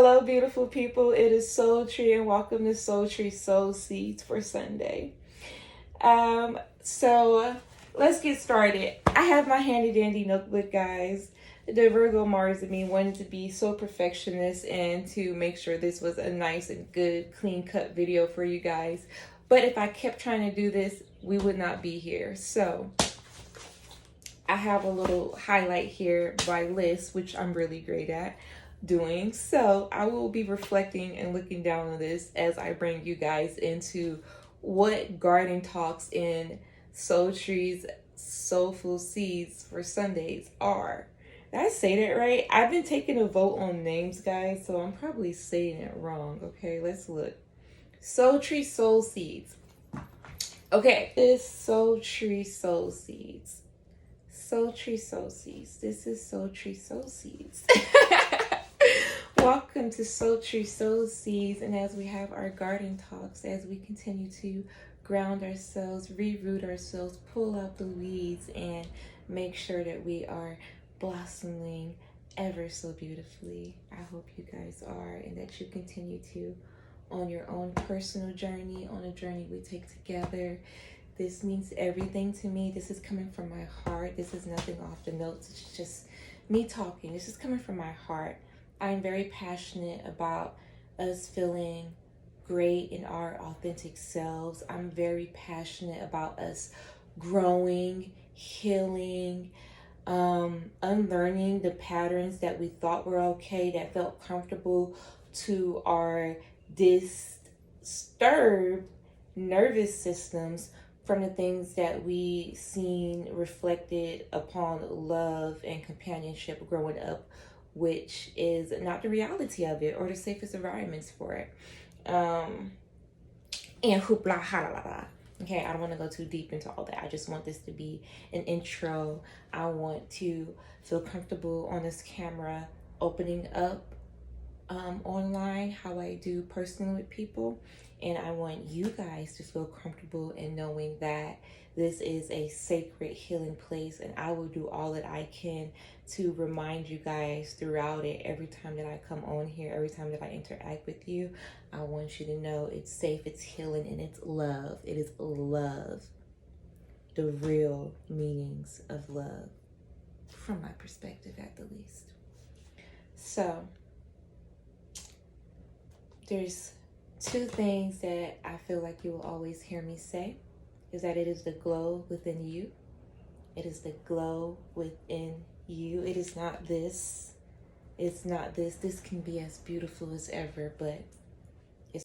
Hello, beautiful people. It is SoulTree, and welcome to SoulTree Soul Seeds for Sunday. So let's get started. I have my handy dandy notebook, guys. The Virgo Mars in me wanted to be so perfectionist and to make sure this was a nice and good, clean cut video for you guys. But if I kept trying to do this, we would not be here. So I have a little highlight here by list, which I'm really great at doing. So I will be reflecting and looking down on this as I bring you guys into what garden talks in SoulTree's Soulful Seeds for Sundays are. Did I say that right? I've been taking a vote on names, guys, so I'm probably saying it wrong. Okay, let's look. SoulTree Soul Seeds. Okay, this SoulTree Soul Seeds. SoulTree Soul Seeds. This is SoulTree Soul Seeds. Welcome to SoulTree Soul Seeds, and as we have our garden talks, as we continue to ground ourselves, reroot ourselves, pull out the weeds, and make sure that we are blossoming ever so beautifully. I hope you guys are, and that you continue to on your own personal journey, on a journey we take together. This means everything to me. This is coming from my heart. This is nothing off the notes. It's just me talking. This is coming from my heart. I'm very passionate about us feeling great in our authentic selves. I'm very passionate about us growing, healing, unlearning the patterns that we thought were okay, that felt comfortable to our disturbed nervous systems from the things that we seen reflected upon love and companionship growing up, which is not the reality of it or the safest environments for it. And hoopla halala. Okay, I don't want to go too deep into all that. I just want this to be an intro. I want to feel comfortable on this camera, opening up online how I do personally with people. And I want you guys to feel comfortable in knowing that this is a sacred healing place, and I will do all that I can to remind you guys throughout it. Every time that I come on here, every time that I interact with you, I want you to know it's safe, it's healing, and it's love. It is love. The real meanings of love, from my perspective at the least. So there's two things that I feel like you will always hear me say, is that it is the glow within you. It is the glow within you. It is not this. It's not this. This can be as beautiful as ever, but it's...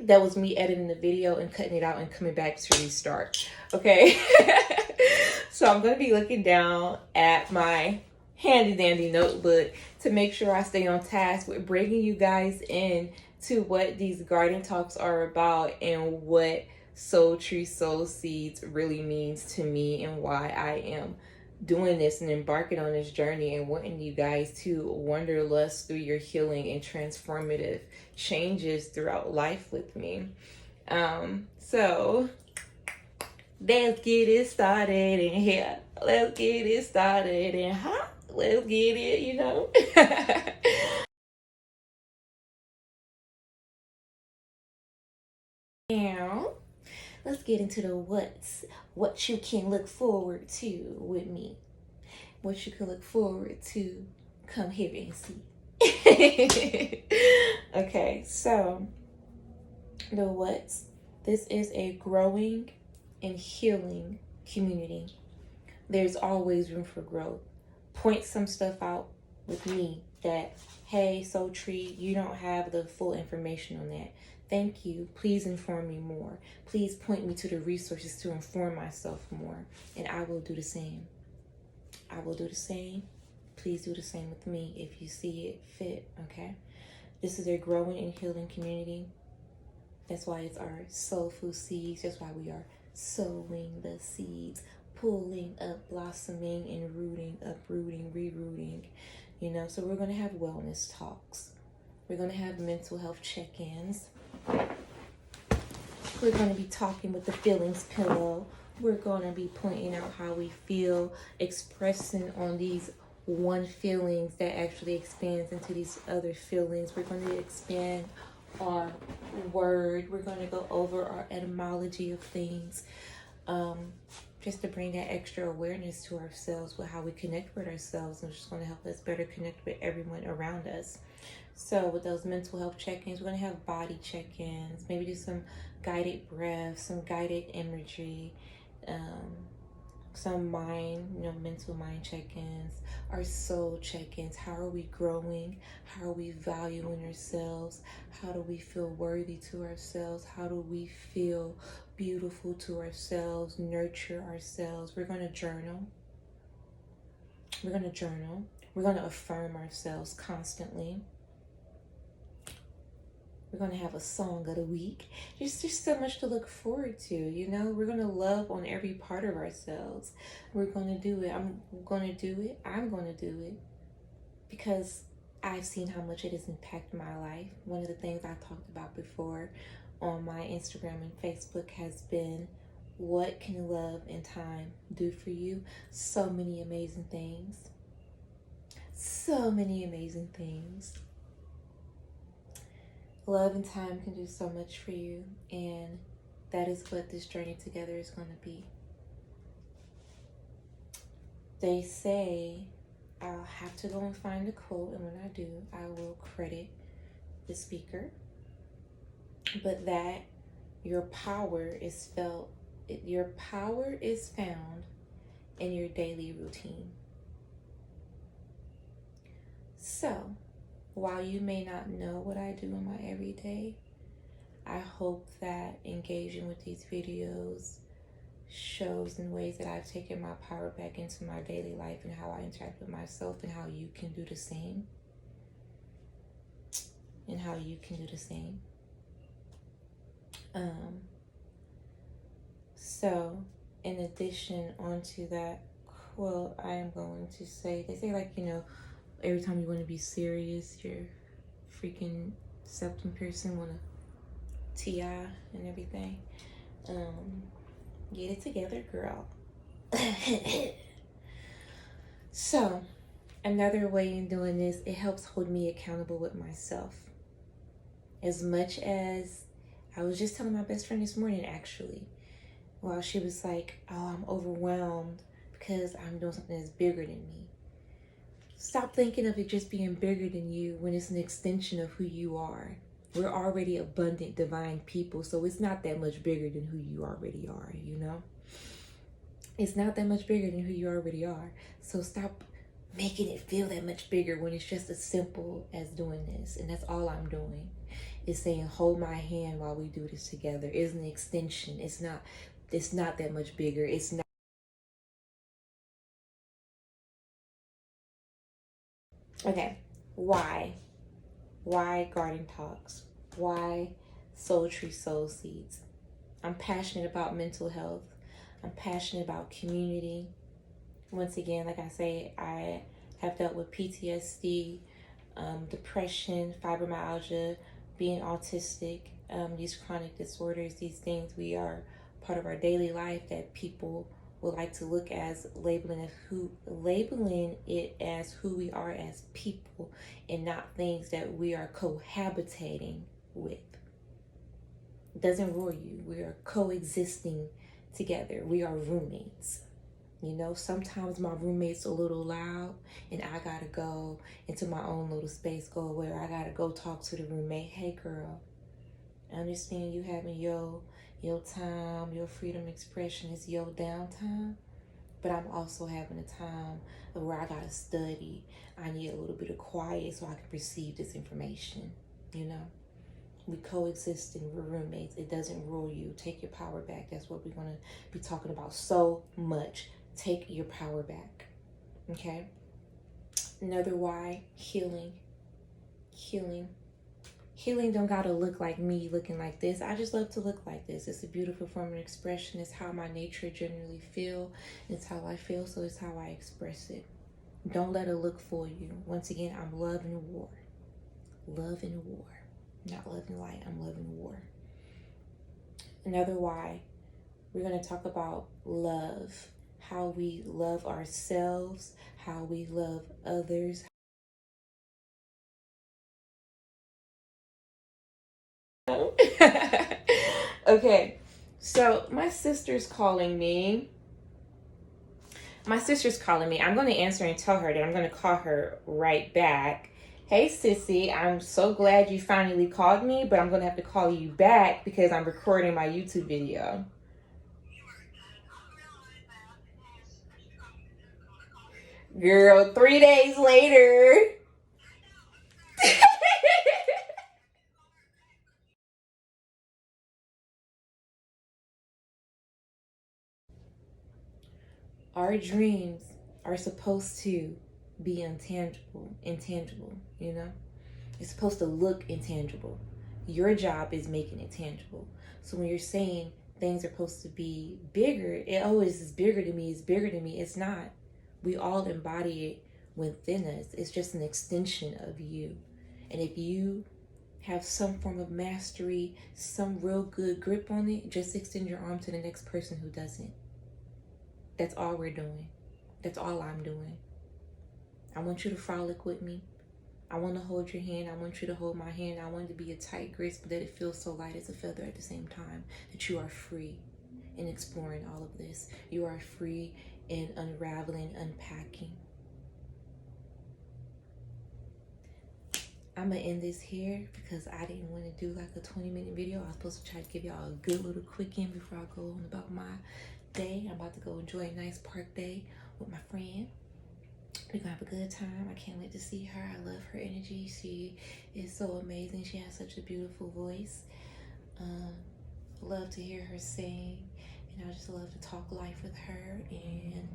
That was me editing the video and cutting it out and coming back to restart. Okay. So I'm going to be looking down at my handy dandy notebook to make sure I stay on task with bringing you guys in to what these garden talks are about and what SoulTree Soul Seeds really means to me, and why I am doing this and embarking on this journey and wanting you guys to wanderlust through your healing and transformative changes throughout life with me. So let's get it started in here. Let's get it started in hot. Let's get it, you know. Now, let's get into the what you can look forward to with me. What you can look forward to. Come here and see. Okay, so the what's. This is a growing and healing community. There's always room for growth. Point some stuff out with me that, hey, SoulTree, you don't have the full information on that. Thank you. Please inform me more. Please point me to the resources to inform myself more, and I will do the same. I will do the same. Please do the same with me if you see it fit, okay? This is a growing and healing community. That's why it's our soulful seeds. That's why we are sowing the seeds, pulling up, blossoming, and rooting, uprooting, rerouting, you know. So we're going to have wellness talks. We're going to have mental health check-ins. We're going to be talking with the feelings pillow We're going to be pointing out how we feel, expressing on these one feelings that actually expands into these other feelings. We're going to expand our word. We're going to go over our etymology of things, just to bring that extra awareness to ourselves with how we connect with ourselves, and just going to help us better connect with everyone around us. So with those mental health check-ins, we're going to have body check-ins, maybe do some guided breaths, some guided imagery, some mind, mental mind check-ins, our soul check-ins. How are we growing? How are we valuing ourselves? How do we feel worthy to ourselves? How do we feel beautiful to ourselves? Nurture ourselves. We're going to journal. We're going to affirm ourselves constantly. We're going to have a song of the week. There's just so much to look forward to, We're going to love on every part of ourselves. We're going to do it. I'm going to do it because I've seen how much it has impacted my life. One of the things I talked about before on my Instagram and Facebook has been, what can love and time do for you? So many amazing things. So many amazing things. Love and time can do so much for you, and that is what this journey together is going to be. They say I'll have to go and find a quote, and when I do, I will credit the speaker, but that your power is found in your daily routine. So, while you may not know what I do in my everyday, I hope that engaging with these videos shows in ways that I've taken my power back into my daily life and how I interact with myself, and how you can do the same. So, in addition onto that quote, I am going to say, they say, every time you want to be serious, your freaking septum person want to TI and everything. Get it together, girl. So, another way in doing this, it helps hold me accountable with myself. As much as I was just telling my best friend this morning, actually, while she was like, oh, I'm overwhelmed because I'm doing something that's bigger than me. Stop thinking of it just being bigger than you when it's an extension of who you are. We're already abundant, divine people, so it's not that much bigger than who you already are, It's not that much bigger than who you already are. So stop making it feel that much bigger when it's just as simple as doing this. And that's all I'm doing, is saying, hold my hand while we do this together. It's an extension. It's not that much bigger. It's not. Okay, why? Why Garden Talks? Why SoulTree Soul Seeds? I'm passionate about mental health. I'm passionate about community. Once again, like I say, I have dealt with PTSD, depression, fibromyalgia, being autistic, these chronic disorders, these things we are part of our daily life that people would like to look as labeling it as who we are as people, and not things that we are cohabitating with. It doesn't rule you. We are coexisting together. We are roommates. Sometimes my roommate's a little loud and I gotta go into my own little space, go where I gotta go talk to the roommate. Hey girl, I understand you having your time, your freedom expression is your downtime, but I'm also having a time where I gotta study. I need a little bit of quiet so I can receive this information. We coexist and we're roommates. It doesn't rule you. Take your power back. That's what we're going to be talking about so much. Take your power back. Okay? Another why, healing. Healing don't gotta look like me looking like this. I just love to look like this. It's a beautiful form of expression. It's how my nature generally feel. It's how I feel, so it's how I express it. Don't let it look for you. Once again, I'm love and war. Love and war. Not love and light, I'm love and war. Another why, We're going to talk about love, how we love ourselves, how we love others. Okay, so my sister's calling me. I'm going to answer and tell her that I'm going to call her right back. Hey, sissy, I'm so glad you finally called me, but I'm going to have to call you back because I'm recording my YouTube video. Girl, 3 days later. Our dreams are supposed to be intangible, you know? It's supposed to look intangible. Your job is making it tangible. So when you're saying things are supposed to be bigger, it always is bigger to me, it's not. We all embody it within us. It's just an extension of you. And if you have some form of mastery, some real good grip on it, just extend your arm to the next person who doesn't. That's all we're doing. That's all I'm doing. I want you to frolic with me. I want to hold your hand. I want you to hold my hand. I want it to be a tight grasp, but that it feels so light as a feather at the same time. That you are free in exploring all of this. You are free in unraveling, unpacking. I'm going to end this here because I didn't want to do like a 20-minute video. I was supposed to try to give y'all a good little quick in before I go on about my day. I'm about to go enjoy a nice park day with my friend. We're gonna have a good time. I can't wait to see her. I love her energy. She is so amazing. She has such a beautiful voice. Love to hear her sing, and I just love to talk life with her and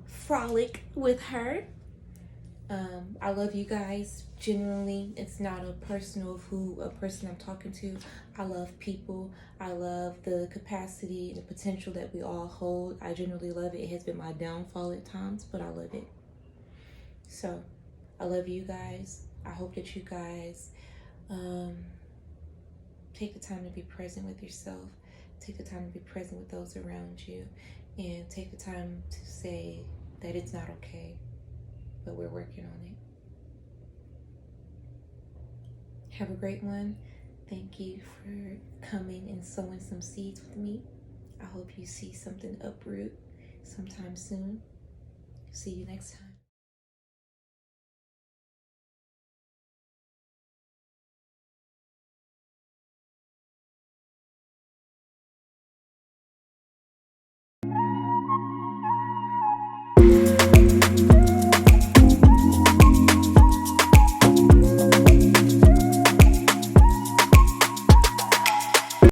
frolic with her. I love you guys. Genuinely, it's not a personal of a person I'm talking to. I love people. I love the capacity and the potential that we all hold. I genuinely love it. It has been my downfall at times, but I love it. So, I love you guys. I hope that you guys take the time to be present with yourself. Take the time to be present with those around you. And take the time to say that it's not okay, but we're working on it. Have a great one. Thank you for coming and sowing some seeds with me. I hope you see something uproot sometime soon. See you next time.